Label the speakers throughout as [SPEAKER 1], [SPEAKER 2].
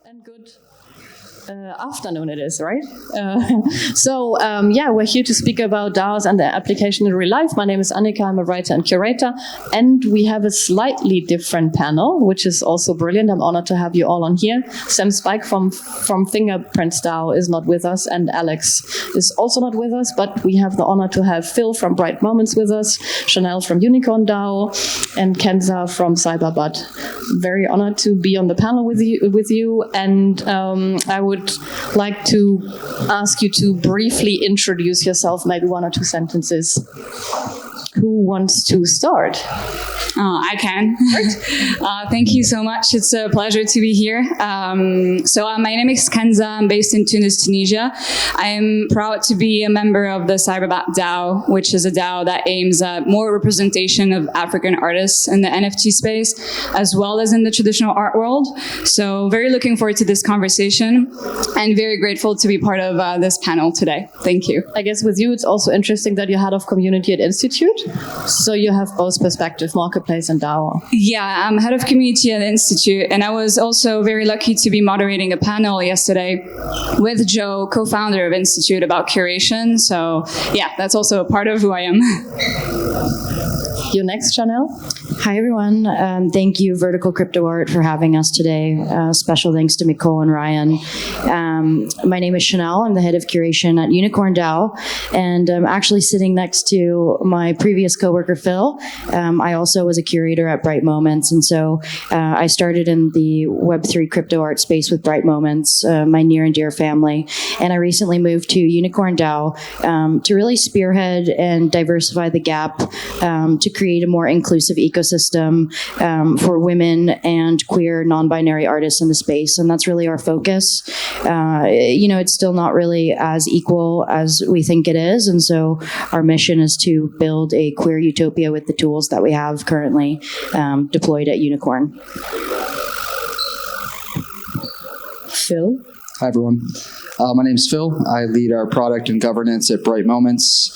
[SPEAKER 1] And good afternoon it is, right? We're here to speak about DAOs and their application in real life. My name is Anika, I'm a writer and curator, and we have a slightly different panel, which is also brilliant. I'm honored to have you all on here. Sam Spike from Fingerprints DAO is not with us, and Alex is also not with us, but we have the honor to have Phil from Bright Moments with us, Chanel from Unicorn DAO, and Kenza from CYBERBAAT. Very honored to be on the panel with you, and I would like to ask you to briefly introduce yourself, maybe one or two sentences. Who wants to start?
[SPEAKER 2] I can. Thank you so much. It's a pleasure to be here. My name is Kenza. I'm based in Tunis, Tunisia. I am proud to be a member of the CYBERBAAT DAO, which is a DAO that aims at more representation of African artists in the NFT space, as well as in the traditional art world. So very looking forward to this conversation and very grateful to be part of this panel today. Thank you.
[SPEAKER 1] I guess with you, it's also interesting that you're head of community at Institute. So you have both perspective, marketplace and DAO.
[SPEAKER 2] Yeah, I'm head of community at the Institute, and I was also very lucky to be moderating a panel yesterday with Joe, co-founder of Institute, about curation. So yeah, that's also a part of who I am.
[SPEAKER 1] You next, Chanel.
[SPEAKER 3] Hi, everyone. Thank you, Vertical Crypto Art, for having us today. Special thanks to Nicole and Ryan. My name is Chanel. I'm the head of curation at Unicorn DAO, and I'm actually sitting next to my previous coworker, Phil. I also was a curator at Bright Moments, and so I started in the Web3 crypto art space with Bright Moments, my near and dear family, and I recently moved to Unicorn DAO to really spearhead and diversify the gap to create a more inclusive ecosystem for women and queer non-binary artists in the space, and that's really our focus. It's still not really as equal as we think it is, and so our mission is to build a queer utopia with the tools that we have currently deployed at Unicorn.
[SPEAKER 1] Phil?
[SPEAKER 4] Hi, everyone. My name's Phil. I lead our product and governance at Bright Moments.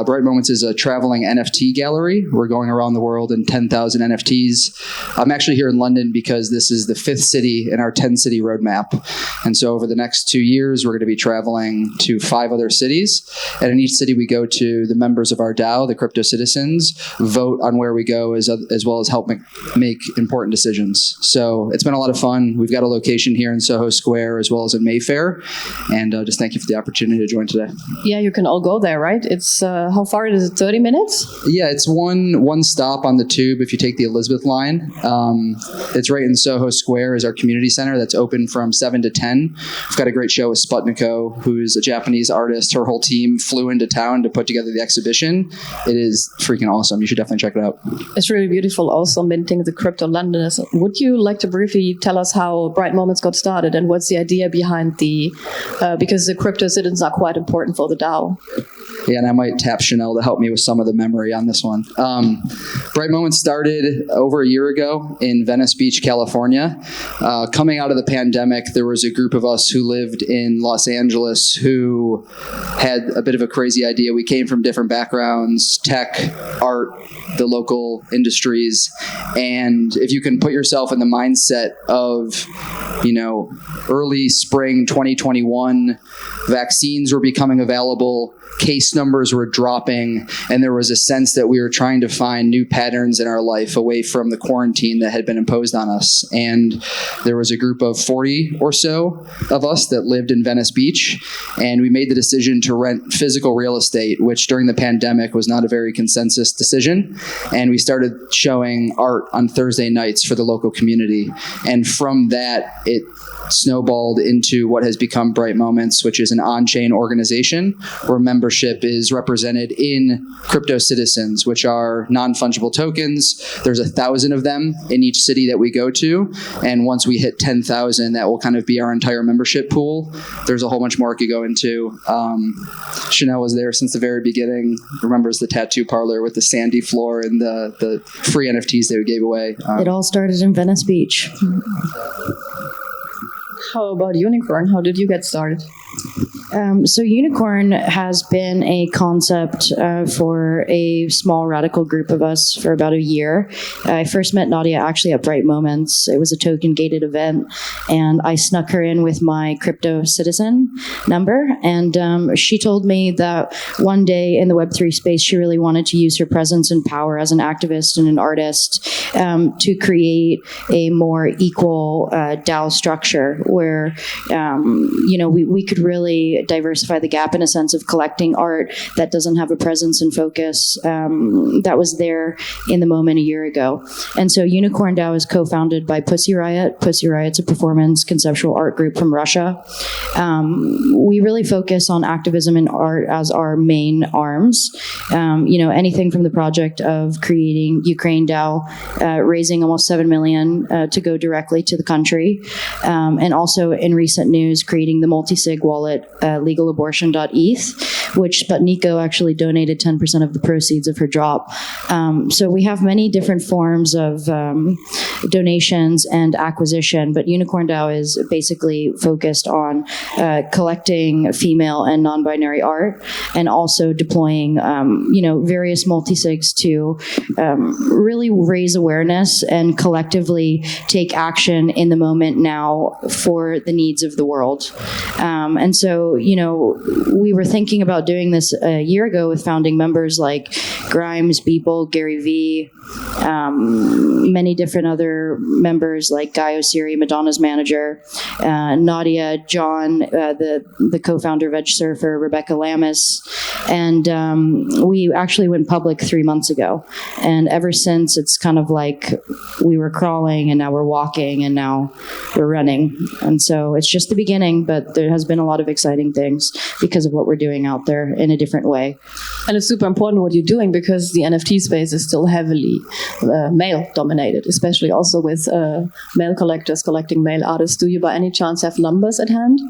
[SPEAKER 4] Bright Moments is a traveling NFT gallery. We're going around the world in 10,000 NFTs. I'm actually here in London because this is the 5th city in our 10-city roadmap. And so over the next 2 years, we're going to be traveling to 5 other cities. And in each city we go to, the members of our DAO, the crypto citizens, vote on where we go as well as help make important decisions. So it's been a lot of fun. We've got a location here in Soho Square as well as in Mayfair. And just thank you for the opportunity to join today.
[SPEAKER 1] Yeah, you can all go there, right? It's how far is it? 30 minutes?
[SPEAKER 4] Yeah, it's one stop on the tube if you take the Elizabeth line. It's right in Soho Square is our community center that's open from 7 to 10. We've got a great show with Sputniko, who's a Japanese artist. Her whole team flew into town to put together the exhibition. It is freaking awesome. You should definitely check it out.
[SPEAKER 1] It's really beautiful, also minting the crypto Londoners. Would you like to briefly tell us how Bright Moments got started and what's the idea behind because the crypto citizens are quite important for the DAO?
[SPEAKER 4] Yeah, and I might tap Chanel to help me with some of the memory on this one. Bright Moments started over a year ago in Venice Beach, California. Coming out of the pandemic, there was a group of us who lived in Los Angeles who had a bit of a crazy idea. We came from different backgrounds, tech, art, the local industries. And if you can put yourself in the mindset of, early spring 2021, vaccines were becoming available, case numbers were dropping, and there was a sense that we were trying to find new patterns in our life away from the quarantine that had been imposed on us. And there was a group of 40 or so of us that lived in Venice Beach, and we made the decision to rent physical real estate, which during the pandemic was not a very consensus decision. And we started showing art on Thursday nights for the local community. And from that, it snowballed into what has become Bright Moments, which is an on-chain organization where membership is represented in crypto citizens, which are non-fungible tokens. There's 1,000 of them in each city that we go to. And once we hit 10,000, that will kind of be our entire membership pool. There's a whole bunch more it could go into. Chanel was there since the very beginning, remembers the tattoo parlor with the sandy floor and the free NFTs that we gave away.
[SPEAKER 3] It all started in Venice Beach.
[SPEAKER 1] How about Unicorn? How did you get started?
[SPEAKER 3] So Unicorn has been a concept for a small radical group of us for about a year. I first met Nadia actually at Bright Moments. It was a token gated event, and I snuck her in with my crypto citizen number. And she told me that one day in the Web3 space, she really wanted to use her presence and power as an activist and an artist to create a more equal DAO structure where, we could really diversify the gap in a sense of collecting art that doesn't have a presence and focus that was there in the moment a year ago. And so Unicorn DAO is co-founded by Pussy Riot. Pussy Riot's a performance conceptual art group from Russia. We really focus on activism and art as our main arms. Anything from the project of creating Ukraine DAO, raising almost 7 million to go directly to the country. And also in recent news, creating the multi-sig wallet, legalabortion.eth, which Sputniko actually donated 10% of the proceeds of her drop. So we have many different forms of donations and acquisition, but Unicorn DAO is basically focused on collecting female and non-binary art, and also deploying, various multi-sigs to really raise awareness and collectively take action in the moment now for the needs of the world. And so, we were thinking about doing this a year ago with founding members like Grimes, Beeple, Gary Vee, many different other members like Guy Osiri, Madonna's manager, Nadia, John, the co-founder of Edge Surfer, Rebecca Lamis, and we actually went public 3 months ago. And ever since, it's kind of like we were crawling, and now we're walking, and now we're running. And so it's just the beginning, but there has been a lot of exciting things because of what we're doing out there in a different way.
[SPEAKER 1] And it's super important what you're doing, because the NFT space is still heavily male dominated, especially also with male collectors collecting male artists. Do you by any chance have numbers at hand?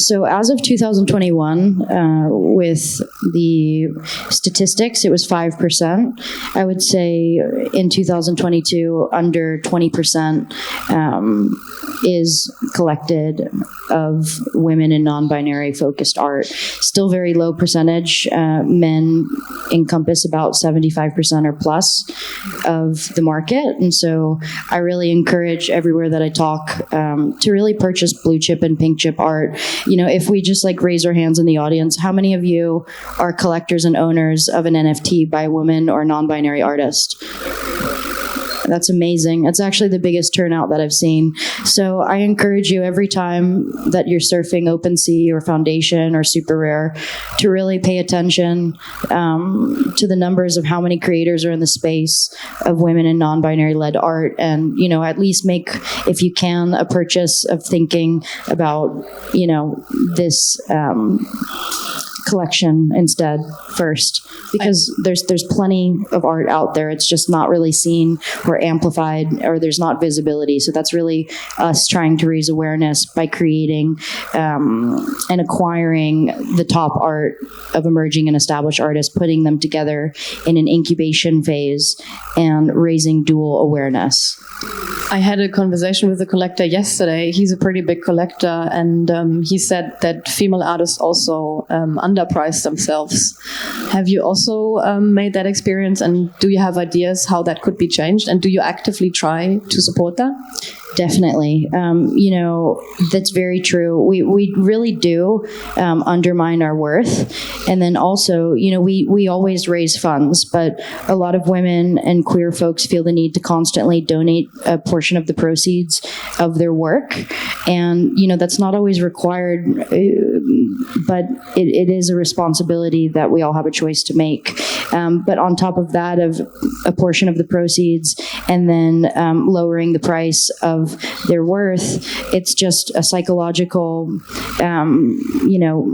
[SPEAKER 3] So as of 2021, with the statistics, it was 5%. I would say in 2022, under 20% is collected of women and non-binary focused art. Still very low percentage. Men encompass about 75% or plus of the market. And so I really encourage everywhere that I talk to really purchase blue chip and pink chip art. If we just raise our hands in the audience, how many of you are collectors and owners of an NFT by a woman or non-binary artist? That's amazing. It's actually the biggest turnout that I've seen. So I encourage you every time that you're surfing OpenSea or Foundation or Super Rare to really pay attention to the numbers of how many creators are in the space of women and non-binary led art, and at least make, if you can, a purchase of thinking about this collection instead first, because there's plenty of art out there. It's just not really seen or amplified, or there's not visibility. So that's really us trying to raise awareness by creating and acquiring the top art of emerging and established artists, putting them together in an incubation phase and raising dual awareness.
[SPEAKER 1] I had a conversation with a collector yesterday. He's a pretty big collector, and he said that female artists also underprice themselves. Have you also made that experience, and do you have ideas how that could be changed, and do you actively try to support that?
[SPEAKER 3] Definitely. That's very true. We really do undermine our worth. And then also, we always raise funds, but a lot of women and queer folks feel the need to constantly donate a portion of the proceeds of their work. And, that's not always required, but it is a responsibility that we all have a choice to make. But on top of that, of a portion of the proceeds and then lowering the price of their worth, it's just a psychological,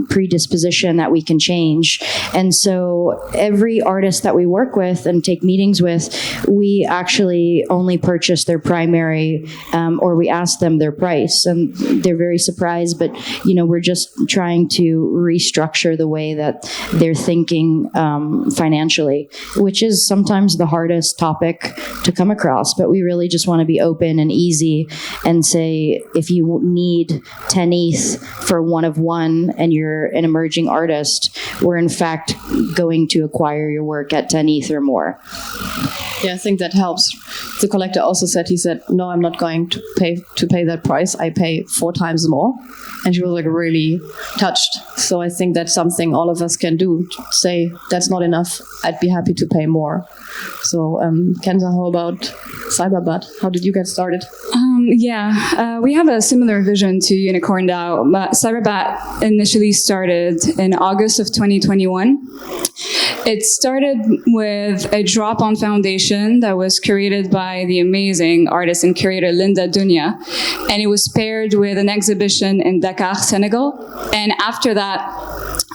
[SPEAKER 3] predisposition that we can change. And so every artist that we work with and take meetings with, we actually only purchase their primary, or we ask them their price, and they're very surprised. But we're just trying to restructure the way that they're thinking financially, which is sometimes the hardest topic to come across. across, but we really just want to be open and easy and say, if you need 10 ETH for one of one and you're an emerging artist, we're in fact going to acquire your work at 10 ETH or more.
[SPEAKER 1] Yeah, I think that helps. The collector also said, he said, no, I'm not going to pay that price. I pay 4 times more. And she was like really touched. So I think that's something all of us can do. Say, that's not enough. I'd be happy to pay more. So, Kenza, how about CYBERBAAT? How did you get started?
[SPEAKER 2] We have a similar vision to Unicorn DAO, but CYBERBAAT initially started in August of 2021. It started with a drop-on foundation that was curated by the amazing artist and curator Linda Dunya, and it was paired with an exhibition in Dakar, Senegal. And after that,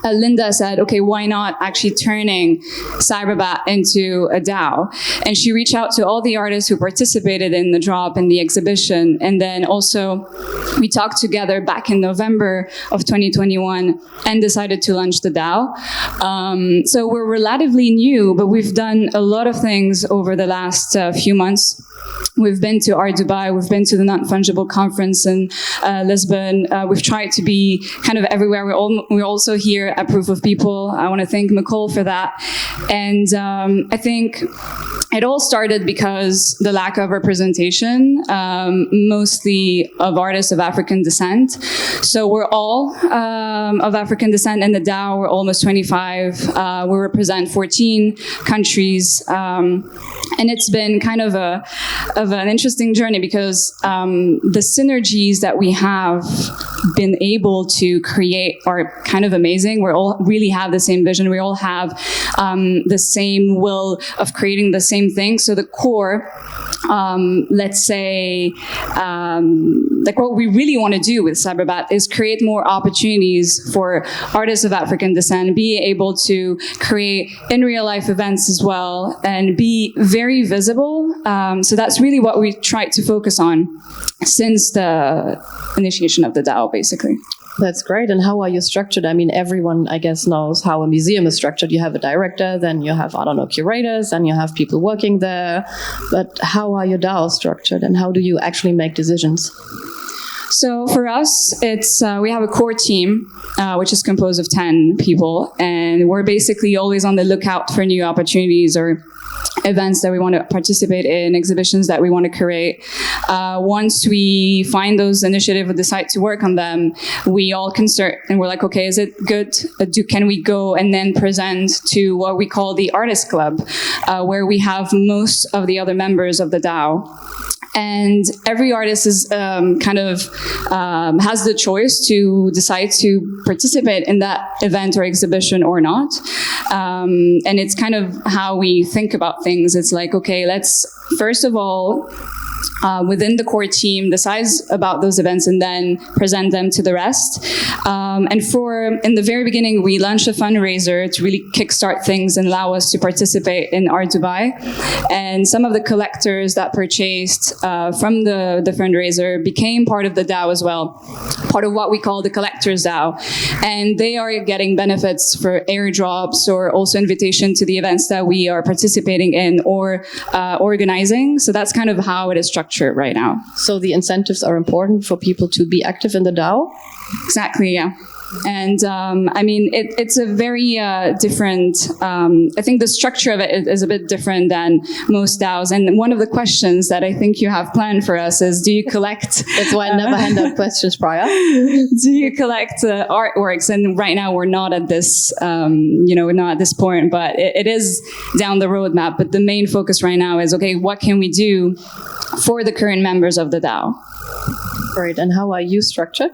[SPEAKER 2] Linda said, okay, why not actually turning CYBERBAAT into a DAO? And she reached out to all the artists who participated in the drop and the exhibition. And then also we talked together back in November of 2021 and decided to launch the DAO. So we're relatively new, but we've done a lot of things over the last few months. We've been to Art Dubai, we've been to the Non-Fungible Conference in Lisbon. We've tried to be kind of everywhere. We're also here at Proof of People. I want to thank Nicole for that. And I think it all started because the lack of representation, mostly of artists of African descent. So we're all of African descent in the DAO. We're almost 25. We represent 14 countries. And it's been kind of an interesting journey because the synergies that we have been able to create are kind of amazing. We all really have the same vision. We all have the same will of creating the same thing. So the core, let's say, like what we really want to do with CYBERBAAT is create more opportunities for artists of African descent, be able to create in real life events as well, and be very visible. So that's really what we tried to focus on since the initiation of the DAO, basically.
[SPEAKER 1] That's great. And how are you structured? I mean, everyone, I guess, knows how a museum is structured. You have a director, then you have, curators, and you have people working there. But how are your DAOs structured, and how do you actually make decisions?
[SPEAKER 2] So for us, it's we have a core team, which is composed of 10 people, and we're basically always on the lookout for new opportunities or events that we want to participate in, exhibitions that we want to create. Once we find those initiatives or decide to work on them, we all concert and we're like, okay, is it good? Can we go and then present to what we call the Artist Club, where we have most of the other members of the DAO. And every artist is has the choice to decide to participate in that event or exhibition or not. And it's kind of how we think about things. It's like, okay, let's first of all, within the core team, decide about those events and then present them to the rest. And in the very beginning, we launched a fundraiser to really kickstart things and allow us to participate in Art Dubai. And some of the collectors that purchased from the fundraiser became part of the DAO as well, part of what we call the Collectors DAO. And they are getting benefits for airdrops or also invitation to the events that we are participating in or organizing. So that's kind of how it is structured right now.
[SPEAKER 1] So the incentives are important for people to be active in the DAO?
[SPEAKER 2] Exactly, yeah. And it's a very different, I think the structure of it is a bit different than most DAOs. And one of the questions that I think you have planned for us is, do you collect...
[SPEAKER 1] That's why I never hand out questions prior.
[SPEAKER 2] Do you collect artworks? And right now we're not at this, we're not at this point, but it is down the roadmap. But the main focus right now is, okay, what can we do for the current members of the DAO?
[SPEAKER 1] Great. And how are you structured?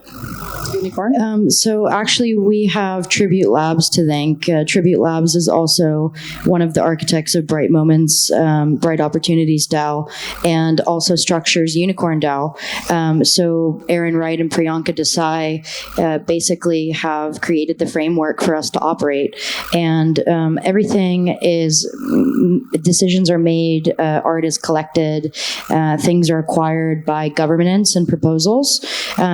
[SPEAKER 1] Unicorn?
[SPEAKER 3] So actually we have Tribute Labs to thank. Tribute Labs is also one of the architects of Bright Moments, Bright Opportunities DAO, and also structures Unicorn DAO. So Aaron Wright and Priyanka Desai basically have created the framework for us to operate. And everything is, decisions are made, art is collected, things are acquired by governance and proposals.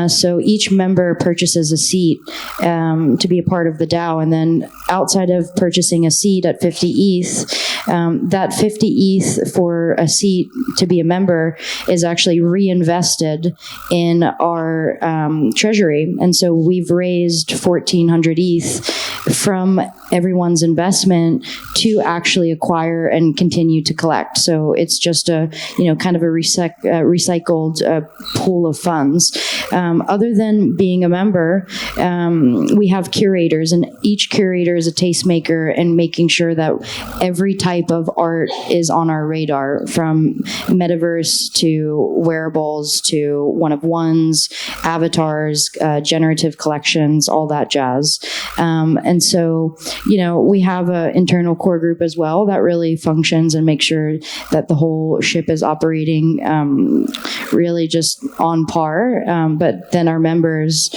[SPEAKER 3] So each member purchases a seat to be a part of the DAO, and then outside of purchasing a seat at 50 ETH, that 50 ETH for a seat to be a member is actually reinvested in our treasury. And so we've raised 1,400 ETH from everyone's investment to actually acquire and continue to collect. So it's just a, kind of a recycled pool of funds. Other than being a member, we have curators, and each curator is a tastemaker and making sure that every type of art is on our radar, from metaverse to wearables to one-of-ones, avatars, generative collections, all that jazz. And so, we have an internal core group as well that really functions and makes sure that the whole ship is operating really just on par. But then our members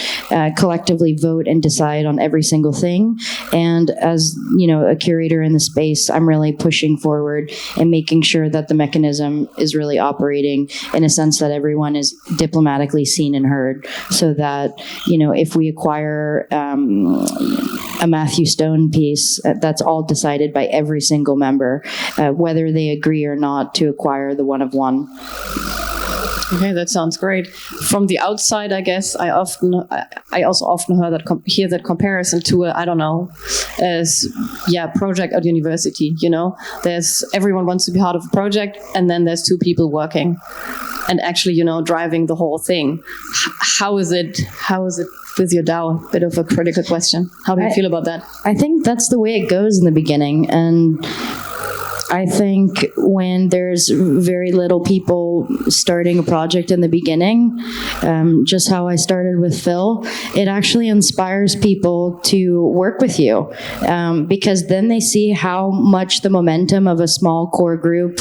[SPEAKER 3] collectively vote and decide on every single thing. And as, a curator in the space, I'm really pushing forward and making sure that the mechanism is really operating in a sense that everyone is diplomatically seen and heard, so that, if we acquire a Matthew Stone piece, that's all decided by every single member, whether they agree or not to acquire the one-of-one.
[SPEAKER 1] Okay, that sounds great. From the outside, I guess I also often hear that comparison to project at university. There's everyone wants to be part of a project, and then there's two people working, and actually, driving the whole thing. How is it with your DAO? Bit of a critical question. How do you feel about that?
[SPEAKER 3] I think that's the way it goes in the beginning, and I think when there's very little people starting a project in the beginning, just how I started with Phil, it actually inspires people to work with you, because then they see how much the momentum of a small core group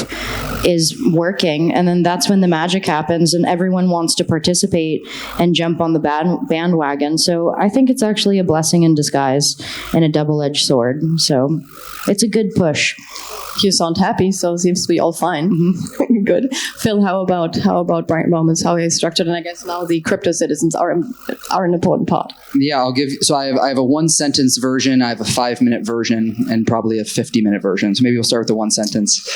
[SPEAKER 3] is working, and then that's when the magic happens and everyone wants to participate and jump on the bandwagon. So I think it's actually a blessing in disguise and a double-edged sword. So it's a good push.
[SPEAKER 1] You sound happy, so it seems to be all fine. Mm-hmm. Good. Phil, how about Bright Moments? How are you structured? And I guess now the crypto citizens are an important part.
[SPEAKER 4] Yeah, I have a 1-sentence version, I have a 5-minute version, and probably a 50-minute version. So maybe we'll start with the 1 sentence.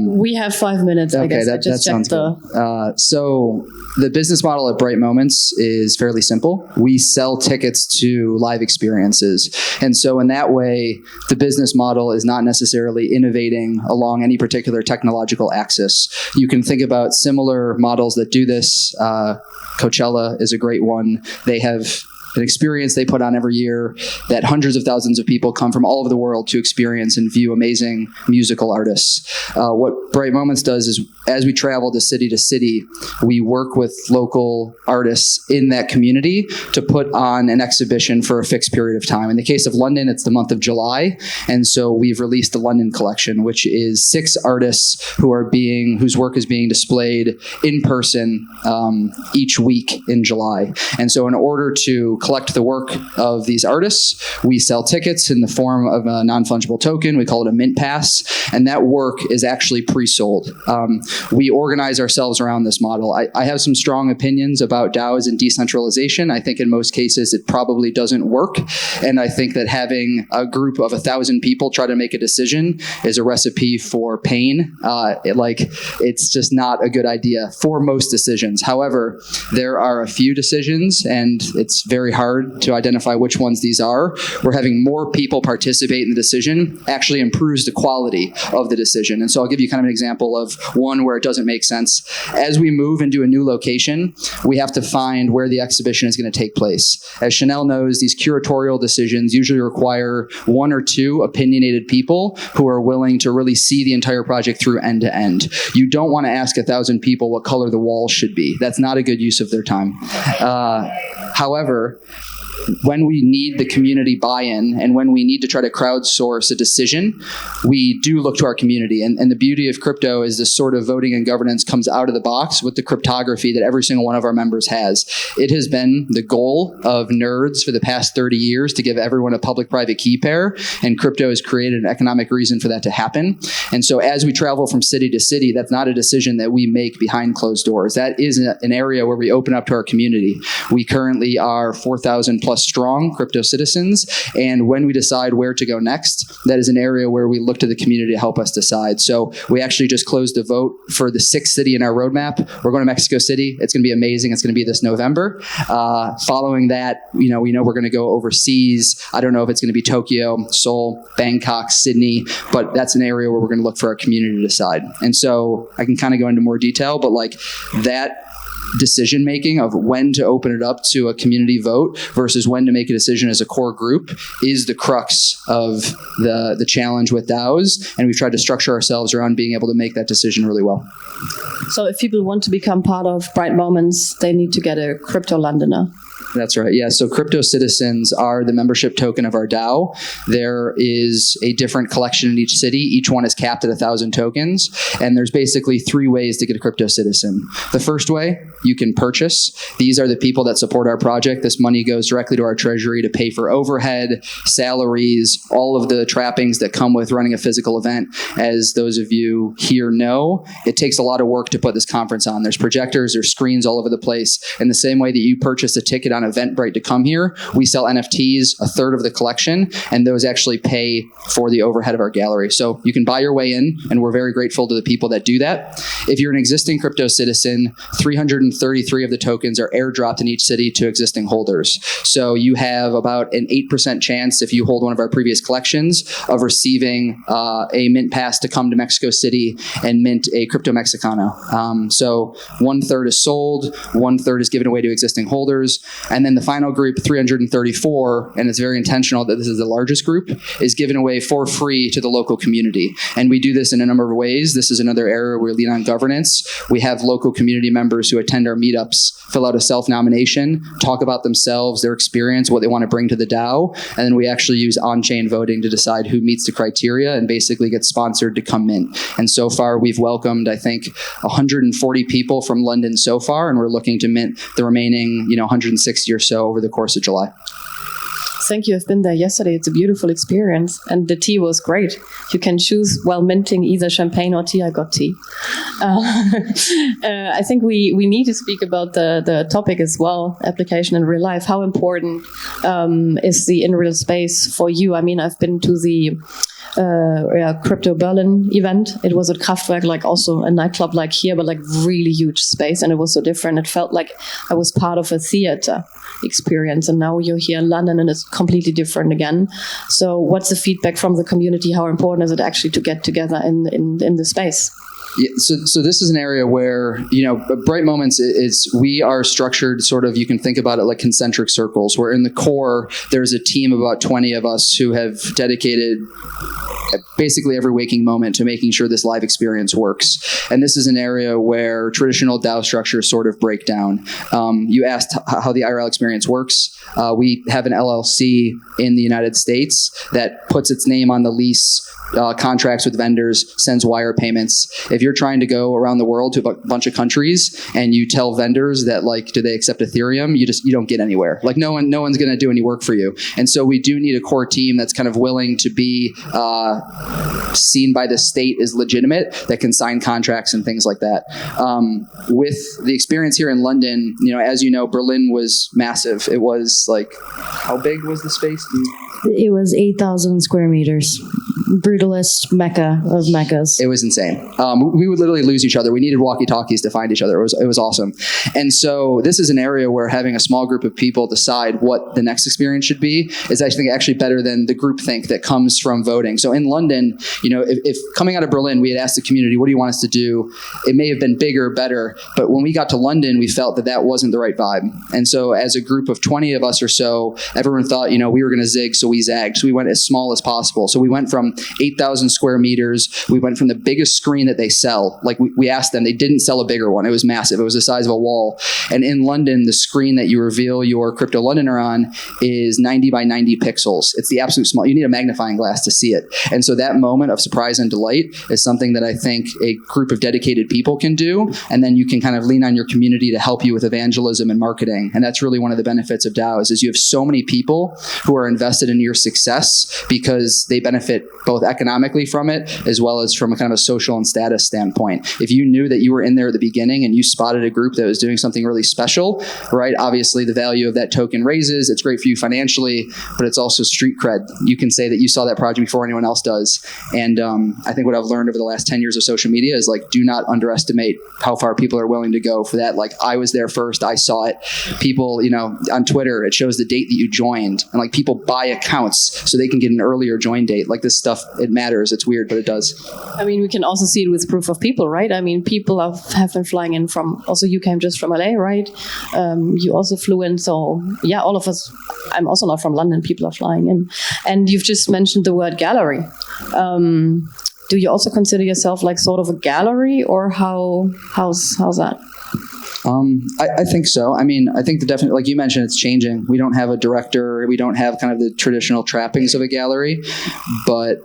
[SPEAKER 1] We have 5 minutes, I guess.
[SPEAKER 4] That sounds good. So the business model at Bright Moments is fairly simple. We sell tickets to live experiences. And so in that way, the business model is not necessarily innovating along any particular technological axis. You can think about similar models that do this. Coachella is a great one. They have an experience they put on every year that hundreds of thousands of people come from all over the world to experience and view amazing musical artists. What Bright Moments does is, as we travel to city, we work with local artists in that community to put on an exhibition for a fixed period of time. In the case of London, it's the month of July, and so we've released the London collection, which is 6 artists whose work is being displayed in person each week in July. And so in order to collect the work of these artists, we sell tickets in the form of a non-fungible token. We call it a mint pass, and that work is actually pre-sold. We organize ourselves around this model. I have some strong opinions about DAOs and decentralization. I think in most cases it probably doesn't work, and I think that having a group of 1,000 people try to make a decision is a recipe for pain. It's just not a good idea for most decisions. However, there are a few decisions, and it's very hard to identify which ones these are, where having more people participate in the decision actually improves the quality of the decision. And so I'll give you kind of an example of one where it doesn't make sense. As we move into a new location, we have to find where the exhibition is going to take place. As Chanel knows, these curatorial decisions usually require 1 or 2 opinionated people who are willing to really see the entire project through end to end. You don't want to ask 1,000 people what color the walls should be. That's not a good use of their time. However, when we need the community buy-in and when we need to try to crowdsource a decision, we do look to our community. And the beauty of crypto is this sort of voting and governance comes out of the box with the cryptography that every single one of our members has. It has been the goal of nerds for the past 30 years to give everyone a public-private key pair, and crypto has created an economic reason for that to happen. And so as we travel from city to city, that's not a decision that we make behind closed doors. That is an area where we open up to our community. We currently are 4,000 plus strong crypto citizens. And when we decide where to go next, that is an area where we look to the community to help us decide. So we actually just closed a vote for the 6th city in our roadmap. We're going to Mexico City. It's going to be amazing. It's going to be this November. Following that, we know we're going to go overseas. I don't know if it's going to be Tokyo, Seoul, Bangkok, Sydney, but that's an area where we're going to look for our community to decide. And so I can kind of go into more detail, but like that decision making of when to open it up to a community vote versus when to make a decision as a core group is the crux of the challenge with DAOs, and we've tried to structure ourselves around being able to make that decision really well.
[SPEAKER 1] So if people want to become part of Bright Moments, they need to get a Crypto Londoner.
[SPEAKER 4] That's right. Yeah. So crypto citizens are the membership token of our DAO. There is a different collection in each city. Each one is capped at 1,000 tokens. And there's basically 3 ways to get a crypto citizen. The first way, you can purchase. These are the people that support our project. This money goes directly to our treasury to pay for overhead, salaries, all of the trappings that come with running a physical event. As those of you here know, it takes a lot of work to put this conference on. There's projectors, there's screens all over the place. In the same way that you purchase a ticket on Eventbrite to come here, we sell NFTs, a third of the collection, and those actually pay for the overhead of our gallery. So you can buy your way in, and we're very grateful to the people that do that. If you're an existing crypto citizen, 333 of the tokens are airdropped in each city to existing holders. So you have about an 8% chance, if you hold one of our previous collections, of receiving a mint pass to come to Mexico City and mint a Crypto Mexicano. So 1/3 is sold, 1/3 is given away to existing holders. And then the final group, 334, and it's very intentional that this is the largest group, is given away for free to the local community. And we do this in a number of ways. This is another area where we lean on governance. We have local community members who attend our meetups, fill out a self-nomination, talk about themselves, their experience, what they want to bring to the DAO, and then we actually use on-chain voting to decide who meets the criteria and basically gets sponsored to come mint. And so far, we've welcomed, I think, 140 people from London so far, and we're looking to mint the remaining, 160 or so over the course of July.
[SPEAKER 1] Thank you. I've been there yesterday. It's a beautiful experience. And the tea was great. You can choose while minting either champagne or tea. I got tea. I think we need to speak about the topic as well, application in real life. How important is the in real space for you? I mean, I've been to the Crypto Berlin event. It was at Kraftwerk, like also a nightclub like here, but like really huge space. And it was so different. It felt like I was part of a theater experience, and now you're here in London and it's completely different again. So what's the feedback from the community? How important is it actually to get together in the space?
[SPEAKER 4] Yeah, so this is an area where, Bright Moments is, we are structured sort of, you can think about it like concentric circles, where in the core, there's a team of about 20 of us who have dedicated basically every waking moment to making sure this live experience works. And this is an area where traditional DAO structures sort of break down. You asked how the IRL experience works. We have an LLC in the United States that puts its name on the lease, contracts with vendors, sends wire payments. If you're trying to go around the world to a bunch of countries and you tell vendors that, like, do they accept Ethereum, you don't get anywhere. Like, no one's going to do any work for you. And so we do need a core team that's kind of willing to be seen by the state as legitimate, that can sign contracts and things like that. With the experience here in London, as you know, Berlin was massive. It was like, how big was the space?
[SPEAKER 3] It was 8,000 square meters. Brutalist mecca of meccas.
[SPEAKER 4] It was insane. We would literally lose each other. We needed walkie-talkies to find each other. It was awesome. And so this is an area where having a small group of people decide what the next experience should be is, I think, actually better than the groupthink that comes from voting. So in London, if coming out of Berlin, we had asked the community, what do you want us to do? It may have been bigger, better, but when we got to London, we felt that wasn't the right vibe. And so as a group of 20 of us or so, everyone thought, we were going to zig, so we zagged. So we went as small as possible. So we went from 8,000 square meters. We went from the biggest screen that they sell. Like we asked them, they didn't sell a bigger one. It was massive. It was the size of a wall. And in London, the screen that you reveal your Crypto Londoner on is 90 by 90 pixels. It's the absolute small. You need a magnifying glass to see it. And so that moment of surprise and delight is something that I think a group of dedicated people can do. And then you can kind of lean on your community to help you with evangelism and marketing. And that's really one of the benefits of DAOs is you have so many people who are invested in your success because they benefit both economically from it as well as from a kind of a social and status standpoint. If you knew that you were in there at the beginning and you spotted a group that was doing something really special, right? Obviously the value of that token raises. It's great for you financially, but it's also street cred. You can say that you saw that project before anyone else does. And I think what I've learned over the last 10 years of social media is like, do not underestimate how far people are willing to go for that. Like I was there first, I saw it. People, you know, on Twitter, it shows the date that you joined, and like people buy accounts so they can get an earlier join date. Like this stuff, it matters. It's weird, but it does.
[SPEAKER 1] I mean, we can also see it with proof of people, right? I mean, people have been flying in from, also you came just from LA, right? You also flew in. So yeah, all of us, I'm also not from London, people are flying in. And you've just mentioned the word gallery. Do you also consider yourself like sort of a gallery, or how's that?
[SPEAKER 4] I think so. I mean, I think definitely, like you mentioned, it's changing. We don't have a director. We don't have kind of the traditional trappings of a gallery, but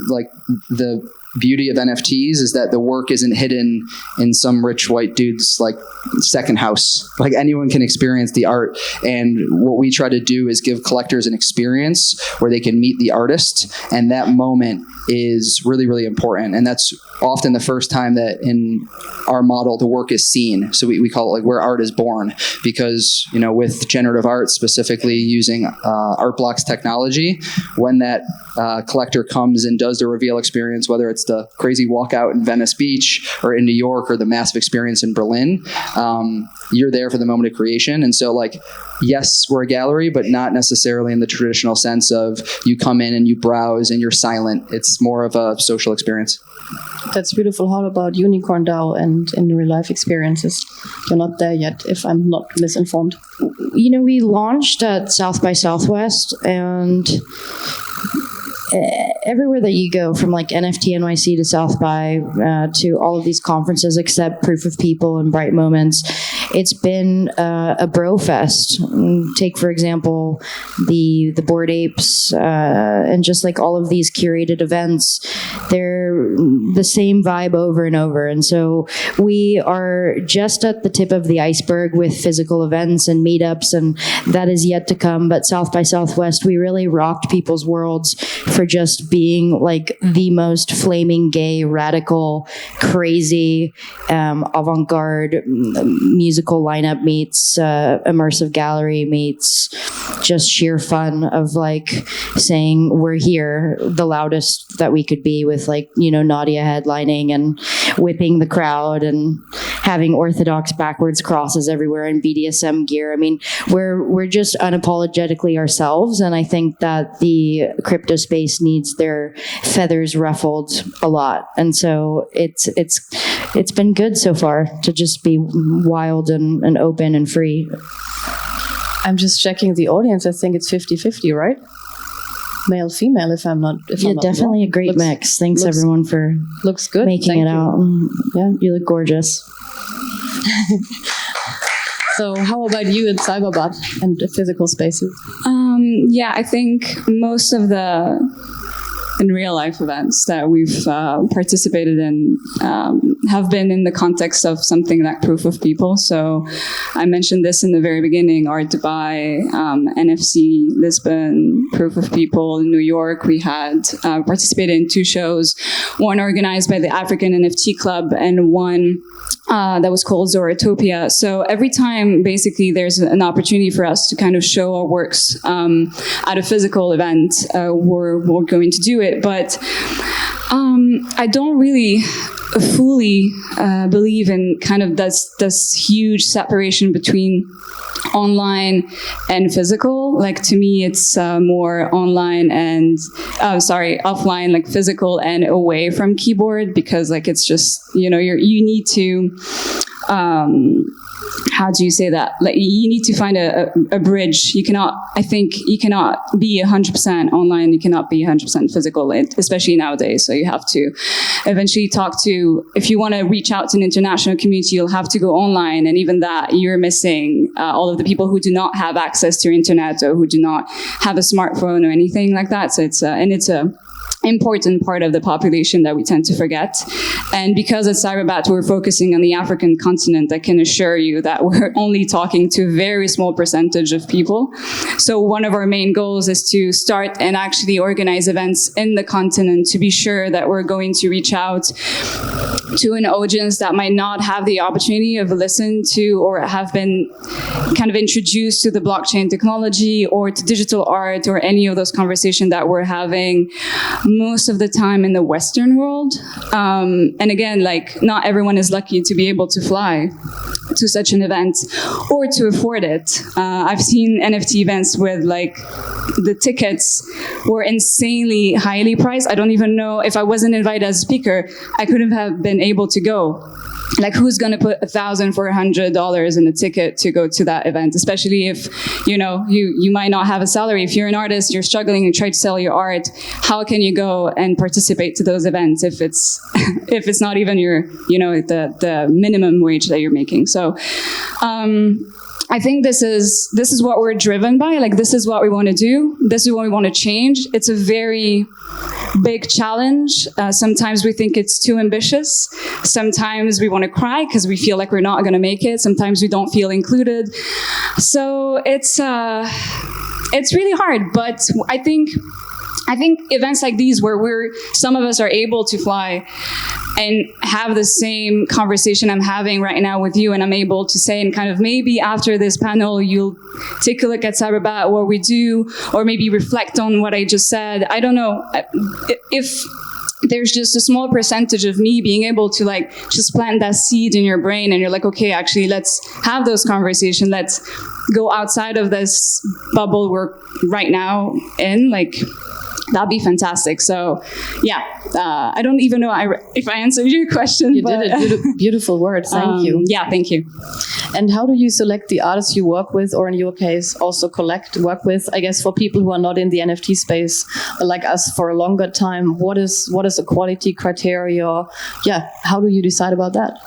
[SPEAKER 4] like the beauty of NFTs is that the work isn't hidden in some rich white dude's like second house. Like anyone can experience the art. And what we try to do is give collectors an experience where they can meet the artist. And that moment is really, really important. And that's often the first time that in our model, the work is seen. So we call it like where art is born, because, you know, with generative art, specifically using art blocks technology, when that collector comes and does the reveal experience, whether it's the crazy walkout in Venice Beach or in New York or the massive experience in Berlin, you're there for the moment of creation. And so like, yes, we're a gallery, but not necessarily in the traditional sense of you come in and you browse and you're silent. It's more of a social experience.
[SPEAKER 1] That's beautiful. How about Unicorn DAO and in real life experiences? You're not there yet, if I'm not misinformed.
[SPEAKER 3] You know, we launched at South by Southwest, and everywhere that you go, from like NFT NYC to South by to all of these conferences except Proof of People and Bright Moments, it's been a bro fest. Take, for example, the Bored Apes and just like all of these curated events. They're the same vibe over and over. And so we are just at the tip of the iceberg with physical events and meetups, and that is yet to come. But South by Southwest, we really rocked people's worlds for just being like the most flaming gay, radical, crazy, avant-garde musical lineup meets immersive gallery meets just sheer fun of like saying we're here the loudest that we could be, with like, you know, Nadia headlining and whipping the crowd and having orthodox backwards crosses everywhere and BDSM gear. I mean, we're just unapologetically ourselves, and I think that the crypto space needs their feathers ruffled a lot. And so it's been good so far to just be wild and open and free.
[SPEAKER 1] I'm just checking the audience. I think it's 50-50, right? Male, female, if I'm not
[SPEAKER 3] definitely
[SPEAKER 1] wrong.
[SPEAKER 3] A great mix. Thanks everyone for
[SPEAKER 1] looks good.
[SPEAKER 3] making it out.
[SPEAKER 1] Yeah,
[SPEAKER 3] you look gorgeous.
[SPEAKER 1] So how about you in CYBERBAAT and the physical spaces?
[SPEAKER 2] Yeah, I think most of the in real life events that we've participated in have been in the context of something like Proof of People. So I mentioned this in the very beginning, Art Dubai, NFC Lisbon, Proof of People in New York. We had participated in 2 shows, one organized by the African NFT Club and one that was called Zouari. So every time, basically, there's an opportunity for us to kind of show our works at a physical event, we're going to do it. But I don't really fully believe in kind of this huge separation between online and physical. Like, to me, it's more online and offline, like physical and away from keyboard, because like it's just, you know, you need to how do you say that? Like, you need to find a bridge. You cannot be 100% online. You cannot be 100% physical, especially nowadays. So you have to eventually talk to, if you want to reach out to an international community, you'll have to go online. And even that, you're missing all of the people who do not have access to internet or who do not have a smartphone or anything like that. So it's a important part of the population that we tend to forget. And because at CYBERBAAT we're focusing on the African continent, I can assure you that we're only talking to a very small percentage of people. So one of our main goals is to start and actually organize events in the continent to be sure that we're going to reach out to an audience that might not have the opportunity of listening to or have been kind of introduced to the blockchain technology or to digital art or any of those conversations that we're having most of the time in the Western world. And again, like, not everyone is lucky to be able to fly to such an event or to afford it. I've seen NFT events with, like, the tickets were insanely highly priced. I don't even know if I wasn't invited as a speaker, I couldn't have been able to go. Like, who's going to put $1,400 in a ticket to go to that event? Especially if, you might not have a salary. If you're an artist, you're struggling and try to sell your art, how can you go and participate to those events if it's not even your, the minimum wage that you're making? So, I think this is what we're driven by. Like, this is what we want to do. This is what we want to change. It's a very big challenge. Sometimes we think it's too ambitious. Sometimes we want to cry because we feel like we're not going to make it. Sometimes we don't feel included. So it's really hard. But I think events like these where some of us are able to fly and have the same conversation I'm having right now with you, and I'm able to say, and kind of maybe after this panel, you'll take a look at CYBERBAAT, what we do, or maybe reflect on what I just said. I don't know if there's just a small percentage of me being able to, like, just plant that seed in your brain, and you're like, okay, actually, let's have those conversations. Let's go outside of this bubble we're right now in, like, that'd be fantastic. So, yeah, I don't even know if I answered your question.
[SPEAKER 1] You did it. Beautiful words. Thank you.
[SPEAKER 2] Yeah, thank you.
[SPEAKER 1] And how do you select the artists you work with, or in your case, also work with? I guess for people who are not in the NFT space, like us, for a longer time, what is a quality criteria? Yeah, how do you decide about that?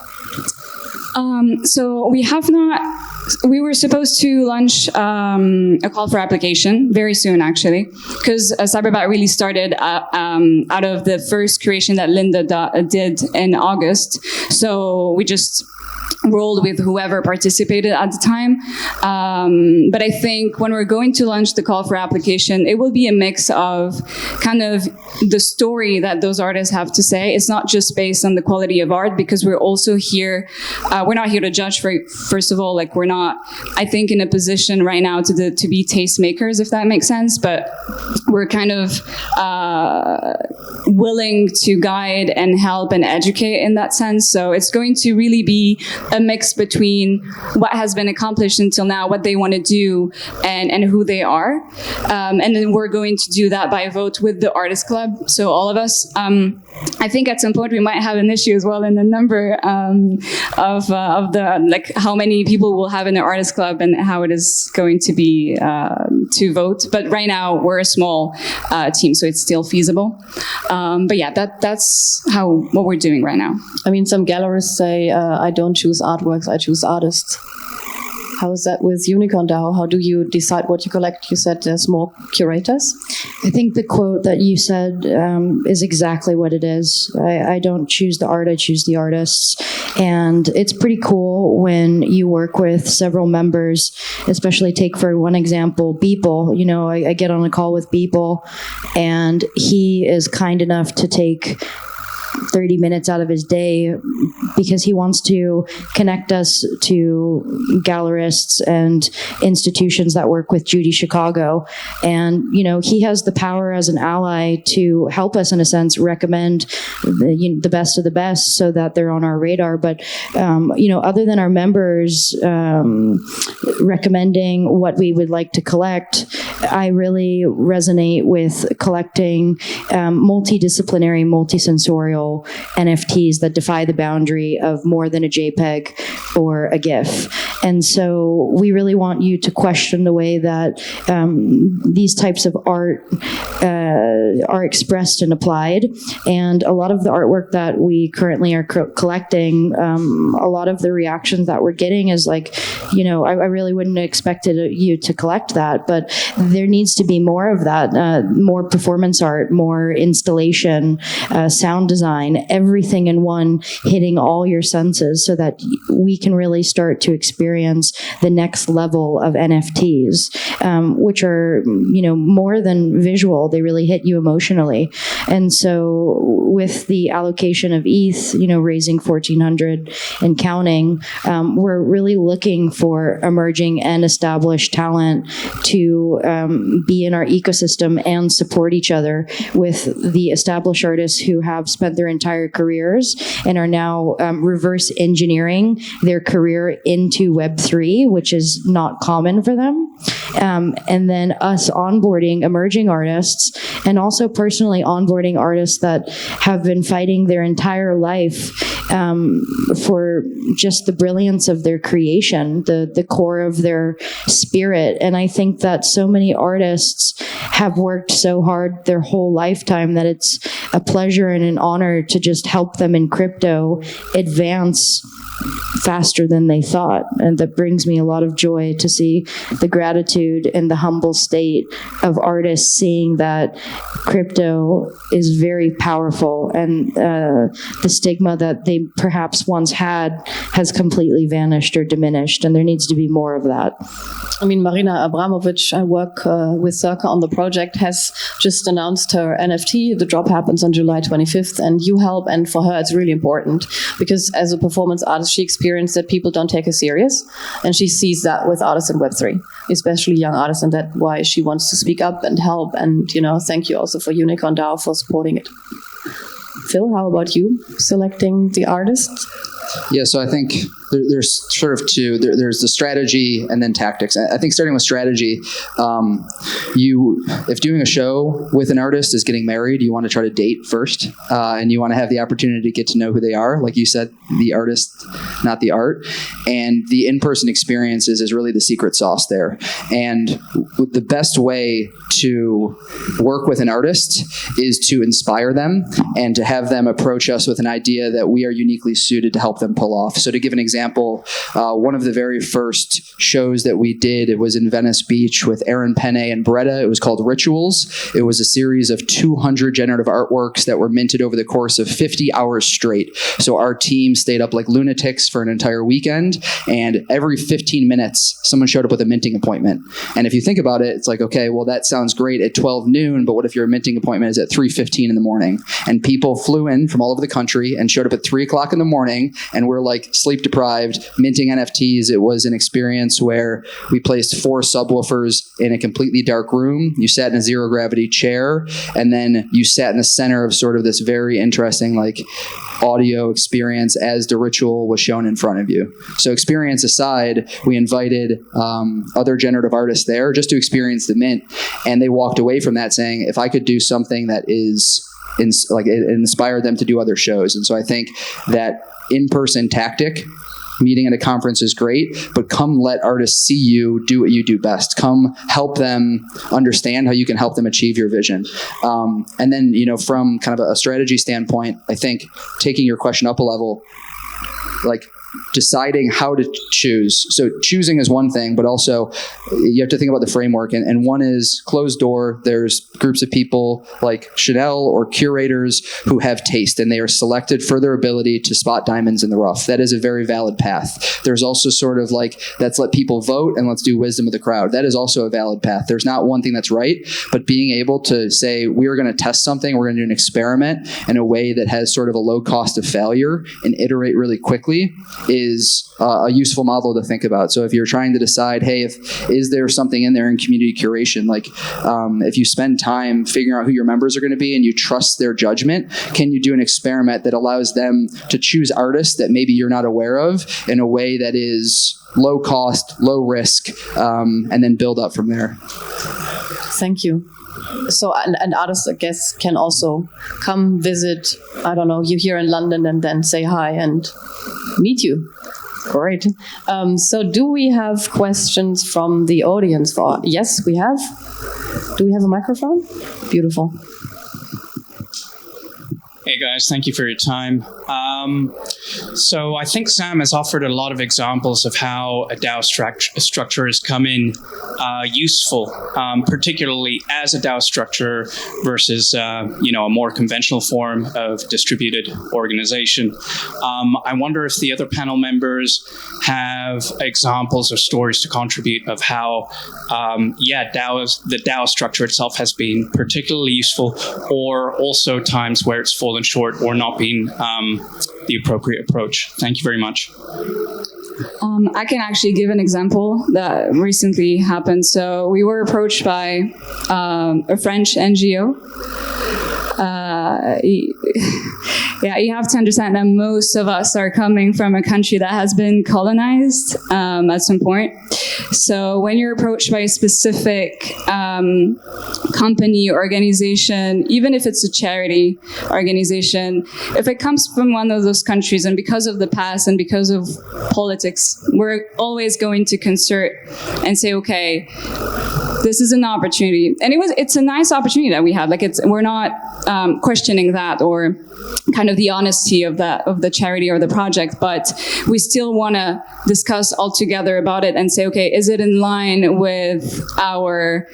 [SPEAKER 2] So we were supposed to launch a call for application very soon, actually, because CYBERBAAT really started out of the first curation that Linda did in August. So we just rolled with whoever participated at the time. But I think when we're going to launch the call for application, it will be a mix of kind of the story that those artists have to say. It's not just based on the quality of art, because we're also here, we're not here to judge, first of all, like, we're not, I think, in a position right now to be tastemakers, if that makes sense, but we're kind of willing to guide and help and educate in that sense. So it's going to really be a mix between what has been accomplished until now, what they want to do, and who they are. And then we're going to do that by vote with the Artist Club. So all of us, I think at some point we might have an issue as well in the number of the, like, how many people we'll have in the Artist Club and how it is going to be to vote. But right now we're a small team, so it's still feasible. But yeah, that's what we're doing right now.
[SPEAKER 1] I mean, some gallerists say, I don't choose artworks, I choose artists. How is that with Unicorn DAO? How do you decide what you collect? You said there's more curators.
[SPEAKER 3] I think the quote that you said is exactly what it is. I don't choose the art, I choose the artists. And it's pretty cool when you work with several members, especially take for one example, Beeple. You know, I get on a call with Beeple, and he is kind enough to take 30 minutes out of his day because he wants to connect us to gallerists and institutions that work with Judy Chicago. And, you know, he has the power as an ally to help us, in a sense, recommend the best of the best so that they're on our radar. But, you know, other than our members recommending what we would like to collect, I really resonate with collecting multidisciplinary, multi-sensorial multi-sensorial NFTs that defy the boundary of more than a JPEG or a GIF. And so we really want you to question the way that these types of art are expressed and applied. And a lot of the artwork that we currently are collecting, a lot of the reactions that we're getting is like, you know, I really wouldn't have expected you to collect that, but there needs to be more of that, more performance art, more installation, sound design, everything in one, hitting all your senses so that we can really start to experience the next level of NFTs, which are, you know, more than visual. They really hit you emotionally. And so with the allocation of ETH, you know, raising 1,400 and counting, we're really looking for emerging and established talent to be in our ecosystem and support each other with the established artists who have spent their entire careers and are now reverse engineering their career into Web3, which is not common for them. And then us onboarding emerging artists, and also personally onboarding artists that have been fighting their entire life for just the brilliance of their creation, the core of their spirit. And I think that so many artists have worked so hard their whole lifetime that it's a pleasure and an honor to just help them in crypto advance faster than they thought. And that brings me a lot of joy to see the gratitude and the humble state of artists seeing that crypto is very powerful, and the stigma that they perhaps once had has completely vanished or diminished, and there needs to be more of that.
[SPEAKER 1] I mean, Marina Abramovic, I work with Circa on the project, has just announced her NFT. The drop happens on July 25th, and you help. And for her, it's really important because as a performance artist, she experienced that people don't take her serious. And she sees that with artists in Web3, especially young artists. And that's why she wants to speak up and help. And, you know, thank you also for Unicorn DAO for supporting it. Phil, how about you selecting the artists?
[SPEAKER 4] Yeah, so I think there's sort of two. There's the strategy and then tactics. I think starting with strategy, if doing a show with an artist is getting married, you want to try to date first, and you want to have the opportunity to get to know who they are. Like you said, the artist, not the art. And the in-person experiences is really the secret sauce there. And the best way to work with an artist is to inspire them and to have them approach us with an idea that we are uniquely suited to help them pull off. So to give an example, one of the very first shows that we did, it was in Venice Beach with Aaron Penne and Bretta. It was called Rituals. It was a series of 200 generative artworks that were minted over the course of 50 hours straight. So our team stayed up like lunatics for an entire weekend, and every 15 minutes, someone showed up with a minting appointment. And if you think about it, it's like, okay, well, that sounds great at 12 noon, but what if your minting appointment is at 3:15 in the morning? And people flew in from all over the country and showed up at 3 o'clock in the morning, and we're like sleep deprived, minting NFTs. It was an experience where we placed 4 subwoofers in a completely dark room. You sat in a zero gravity chair, and then you sat in the center of sort of this very interesting like audio experience as the ritual was shown in front of you. So experience aside, we invited other generative artists there just to experience the mint, and they walked away from that saying, if I could do something that is it inspired them to do other shows. And so I think that in-person tactic, meeting at a conference is great, but come let artists see you do what you do best. Come help them understand how you can help them achieve your vision. And then, you know, from kind of a strategy standpoint, I think taking your question up a level, like deciding how to choose. So choosing is one thing, but also you have to think about the framework. And one is closed door. There's groups of people like Chanel or curators who have taste, and they are selected for their ability to spot diamonds in the rough. That is a very valid path. There's also sort of like, let's let people vote and let's do wisdom of the crowd. That is also a valid path. There's not one thing that's right, but being able to say, we're going to test something, we're going to do an experiment in a way that has sort of a low cost of failure and iterate really quickly is a useful model to think about. So if you're trying to decide, hey, is there something in there in community curation, like if you spend time figuring out who your members are going to be and you trust their judgment, can you do an experiment that allows them to choose artists that maybe you're not aware of in a way that is low cost, low risk, and then build up from there.
[SPEAKER 1] Thank you. So, and artists, I guess, can also come visit, I don't know, you here in London and then say hi and meet you. Great. So do we have questions from the audience? Yes, we have. Do we have a microphone? Beautiful.
[SPEAKER 5] Hey guys, thank you for your time. So I think Sam has offered a lot of examples of how a DAO structure has come in useful, particularly as a DAO structure versus a more conventional form of distributed organization. I wonder if the other panel members have examples or stories to contribute of how, the DAO structure itself has been particularly useful, or also times where it's fallen short or not been the appropriate approach. Thank you very much.
[SPEAKER 2] I can actually give an example that recently happened. So we were approached by a French NGO. You have to understand that most of us are coming from a country that has been colonized at some point. So when you're approached by a specific company, organization, even if it's a charity organization, if it comes from one of those countries, and because of the past and because of politics, we're always going to concert and say, okay, this is an opportunity. And it's a nice opportunity that we have. We're not questioning that or kind of the honesty of the charity or the project, but we still want to discuss all together about it and say, okay, is it in line with our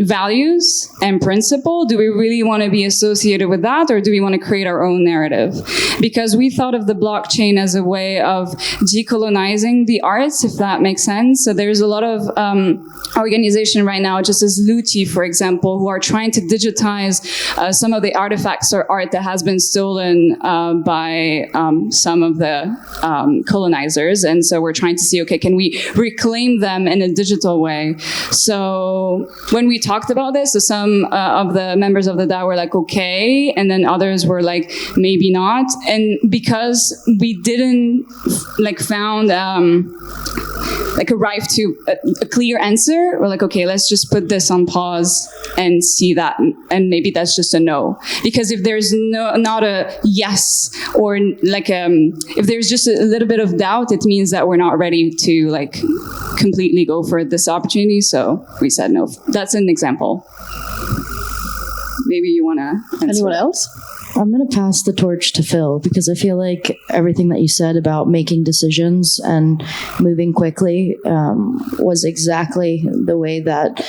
[SPEAKER 2] values and principle? Do we really want to be associated with that, or do we want to create our own narrative? Because we thought of the blockchain as a way of decolonizing the arts, if that makes sense. So there's a lot of organization right now, just as Luti, for example, who are trying to digitize some of the artifacts or art that has been stolen by some of the colonizers. And so we're trying to see, okay, can we reclaim them in a digital way? So when we talked about this, so some of the members of the DAO were like, okay, and then others were like, maybe not. And because we didn't found arrive to a clear answer, we're like, okay, let's just put this on pause and see that, and maybe that's just a no. Because if there's not a yes, or if there's just a little bit of doubt, it means that we're not ready to completely go for this opportunity. So we said no. That's an example. Maybe you want to answer.
[SPEAKER 1] Anyone else?
[SPEAKER 3] I'm going to pass the torch to Phil, because I feel like everything that you said about making decisions and moving quickly was exactly the way that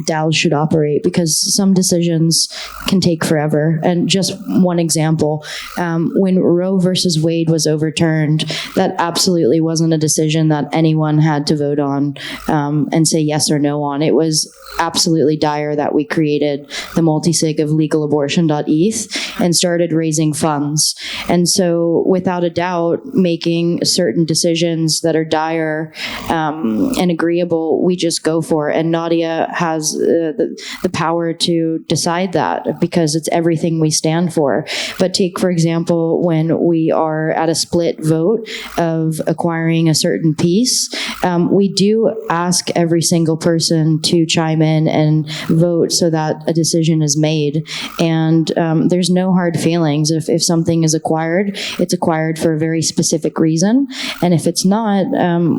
[SPEAKER 3] DAOs should operate, because some decisions can take forever. And just one example, when Roe versus Wade was overturned, that absolutely wasn't a decision that anyone had to vote on and say yes or no on. It was absolutely dire that we created the multi-sig of legalabortion.eth and started raising funds. And so without a doubt, making certain decisions that are dire and agreeable, we just go for it. And Nadia has the power to decide that, because it's everything we stand for. But take, for example, when we are at a split vote of acquiring a certain piece, we do ask every single person to chime in and vote so that a decision is made. And there's no hard feelings. If something is acquired, it's acquired for a very specific reason. And if it's not,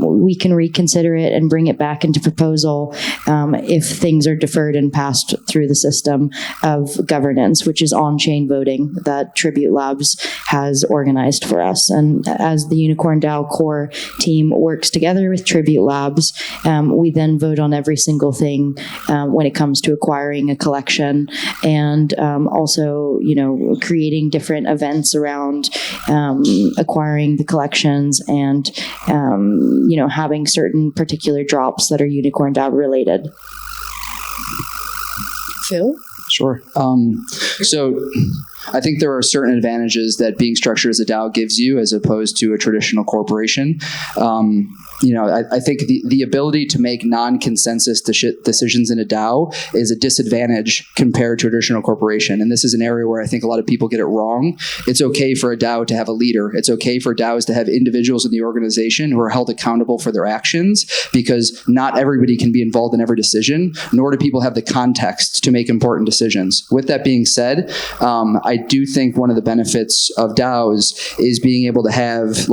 [SPEAKER 3] we can reconsider it and bring it back into proposal if things are deferred and passed through the system of governance, which is on-chain voting that Tribute Labs has organized for us. And as the Unicorn DAO core team works together with Tribute Labs, we then vote on every single thing when it comes to acquiring a collection, and also, creating different events around acquiring the collections, and having certain particular drops that are Unicorn DAO related.
[SPEAKER 1] Phil?
[SPEAKER 4] Sure. So I think there are certain advantages that being structured as a DAO gives you as opposed to a traditional corporation. I think the ability to make non-consensus decisions in a DAO is a disadvantage compared to a traditional corporation. And this is an area where I think a lot of people get it wrong. It's okay for a DAO to have a leader. It's okay for DAOs to have individuals in the organization who are held accountable for their actions, because not everybody can be involved in every decision, nor do people have the context to make important decisions. With that being said, I do think one of the benefits of DAOs is being able to have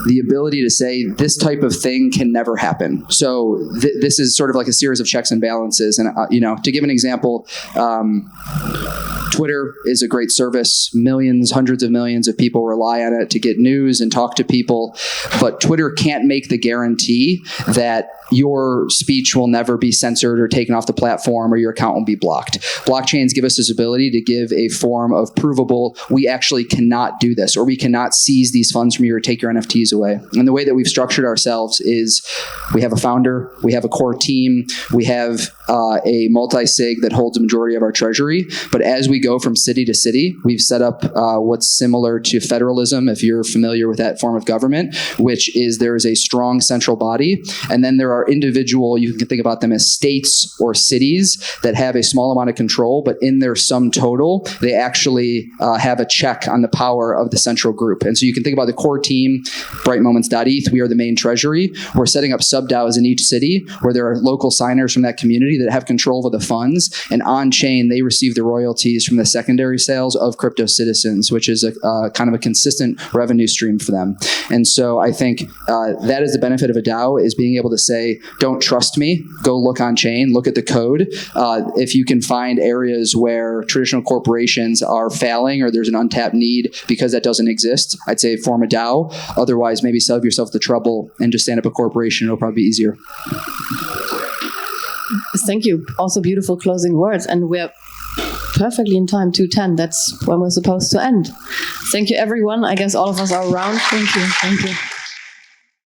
[SPEAKER 4] the ability to say this type of thing can never happen. So this is sort of like a series of checks and balances. And, to give an example, Twitter is a great service. Millions, hundreds of millions of people rely on it to get news and talk to people. But Twitter can't make the guarantee that your speech will never be censored or taken off the platform, or your account will be blocked. Blockchains give us this ability to give a form of provable, we actually cannot do this, or we cannot seize these funds from you or take your NFTs away. And the way that we've structured ourselves is we have a founder, we have a core team, we have a multi-sig that holds a majority of our treasury. But as we go from city to city, we've set up what's similar to federalism, if you're familiar with that form of government, which is there is a strong central body, and then there are individual, you can think about them as states or cities that have a small amount of control, but in their sum total, they actually have a check on the power of the central group. And so you can think about the core team, brightmoments.eth, we are the main treasury. We're setting up sub-DAOs in each city where there are local signers from that community that have control of the funds, and on-chain, they receive the royalties from the secondary sales of crypto citizens, which is a kind of a consistent revenue stream for them. And so I think that is the benefit of a DAO, is being able to say, don't trust me, go look on chain, look at the code. If you can find areas where traditional corporations are failing or there's an untapped need because that doesn't exist, I'd say form a DAO. Otherwise, maybe save yourself the trouble and just stand up a corporation. It'll probably be easier.
[SPEAKER 1] Thank you. Also beautiful closing words. And we're perfectly in time, 2:10. That's when we're supposed to end. Thank you, everyone. I guess all of us are around. Thank you. Thank you.